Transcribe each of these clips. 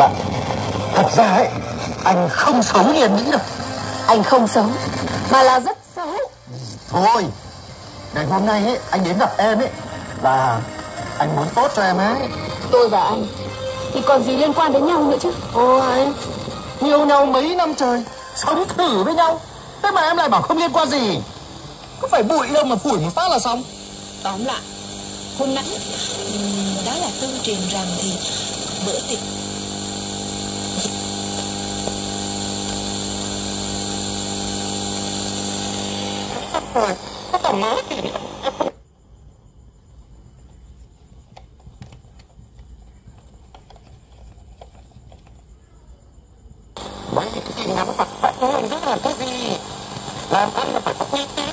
bạn. Thật ra ấy, anh không xấu như em nghĩ đâu. Anh không xấu, mà là rất xấu. Thôi, ngày hôm nay ấy, anh đến gặp em ấy là anh muốn tốt cho em ấy. Tôi và anh thì còn gì liên quan đến nhau nữa chứ. Ôi, yêu nhau mấy năm trời, sống thử với nhau, thế mà em lại bảo không liên quan gì. Có phải bụi đâu mà phủi một phát là xong. Tóm lại, hôm nãy đó là tương truyền rằng thì bữa tiệc rồi, có tầm mới thì mấy cái gì ngắm mặt bạn thôi, rất là cái gì làm ăn là phải có uy tín.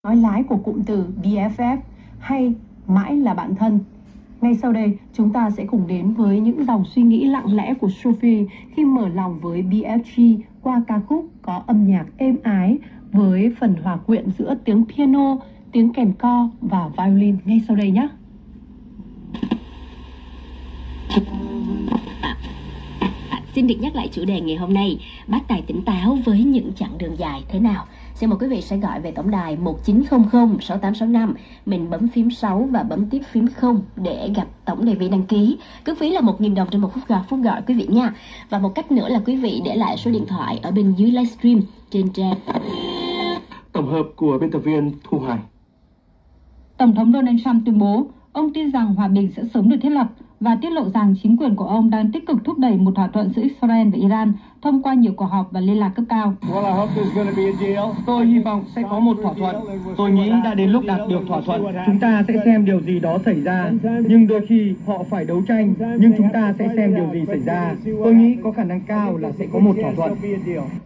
nói lái của cụm từ BFF hay mãi là bạn thân. Ngay sau đây, chúng ta sẽ cùng đến với những dòng suy nghĩ lặng lẽ của Sophie khi mở lòng với BFG qua ca khúc có âm nhạc êm ái với phần hòa quyện giữa tiếng piano, tiếng kèn co và violin ngay sau đây nhé. Xin được nhắc lại chủ đề ngày hôm nay, bác tài tỉnh táo với những chặng đường dài thế nào. Xin mời quý vị sẽ gọi về tổng đài 1900 6865, mình bấm phím 6 và bấm tiếp phím 0 để gặp tổng đề vị đăng ký. Cước phí là 1.000 đồng trên một phút gọi quý vị nha. Và một cách nữa là quý vị để lại số điện thoại ở bên dưới livestream trên trang. Tổng hợp của biên tập viên Thu Hoài. Tổng thống Donald Trump tuyên bố ông tin rằng hòa bình sẽ sớm được thiết lập và tiết lộ rằng chính quyền của ông đang tích cực thúc đẩy một thỏa thuận giữa Israel và Iran thông qua nhiều cuộc họp và liên lạc cấp cao. Tôi hy vọng sẽ có một thỏa thuận. Tôi nghĩ đã đến lúc đạt được thỏa thuận. Chúng ta sẽ xem điều gì đó xảy ra. Nhưng đôi khi họ phải đấu tranh, nhưng chúng ta sẽ xem điều gì xảy ra. Tôi nghĩ có khả năng cao là sẽ có một thỏa thuận.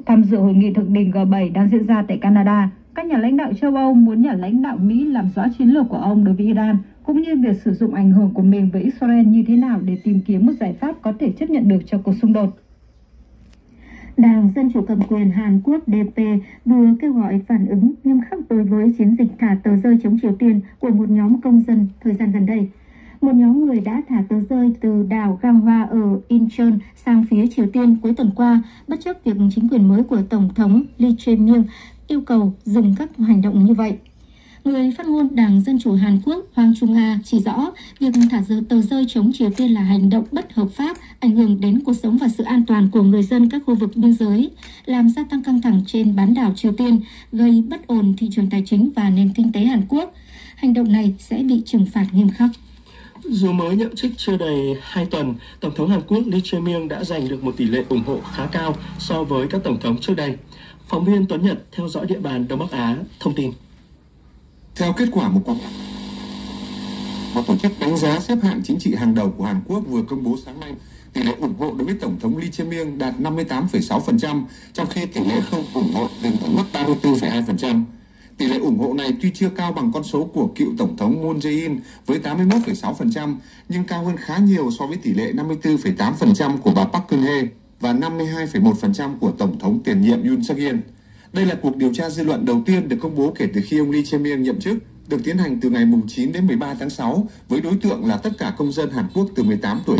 Tham dự hội nghị thượng đỉnh G7 đang diễn ra tại Canada, các nhà lãnh đạo châu Âu muốn nhà lãnh đạo Mỹ làm rõ chiến lược của ông đối với Iran, cũng như việc sử dụng ảnh hưởng của mình với Israel như thế nào để tìm kiếm một giải pháp có thể chấp nhận được cho cuộc xung đột. Đảng Dân Chủ cầm quyền Hàn Quốc DP vừa kêu gọi phản ứng nghiêm khắc đối với chiến dịch thả tờ rơi chống Triều Tiên của một nhóm công dân thời gian gần đây. Một nhóm người đã thả tờ rơi từ đảo Ganghwa ở Incheon sang phía Triều Tiên cuối tuần qua, bất chấp việc chính quyền mới của Tổng thống Lee Jae-myung yêu cầu dừng các hành động như vậy. Người phát ngôn Đảng Dân Chủ Hàn Quốc Hwang Chung-ha chỉ rõ việc thả tờ rơi chống Triều Tiên là hành động bất hợp pháp, ảnh hưởng đến cuộc sống và sự an toàn của người dân các khu vực biên giới, làm gia tăng căng thẳng trên bán đảo Triều Tiên, gây bất ổn thị trường tài chính và nền kinh tế Hàn Quốc. Hành động này sẽ bị trừng phạt nghiêm khắc. Dù mới nhậm chức chưa đầy 2 tuần, Tổng thống Hàn Quốc Lee Jae-myung đã giành được một tỷ lệ ủng hộ khá cao so với các tổng thống trước đây. Phóng viên Tuấn Nhật theo dõi địa bàn Đông Bắc Á thông tin. Theo kết quả một tổ chức đánh giá xếp hạng chính trị hàng đầu của Hàn Quốc vừa công bố sáng nay, tỷ lệ ủng hộ đối với Tổng thống Lee Jae-myung đạt 58,6%, trong khi tỷ lệ không ủng hộ dừng ở mức 34,2%. Tỷ lệ ủng hộ này tuy chưa cao bằng con số của cựu Tổng thống Moon Jae-in với 81,6%, nhưng cao hơn khá nhiều so với tỷ lệ 54,8% của bà Park Geun-hye và 52,1% của Tổng thống tiền nhiệm Yoon Suk-yeol. Đây là cuộc điều tra dư luận đầu tiên được công bố kể từ khi ông Lee Jae-myung nhậm chức, được tiến hành từ ngày 9 đến 13 tháng 6 với đối tượng là tất cả công dân Hàn Quốc từ 18 tuổi.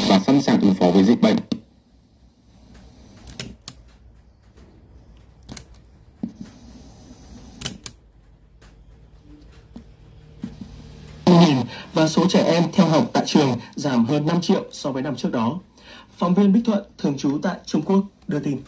Và sẵn sàng ứng phó với dịch bệnh. Và số trẻ em theo học tại trường giảm hơn 5 triệu so với năm trước đó. Phóng viên Bích Thuận thường trú tại Trung Quốc đưa tin.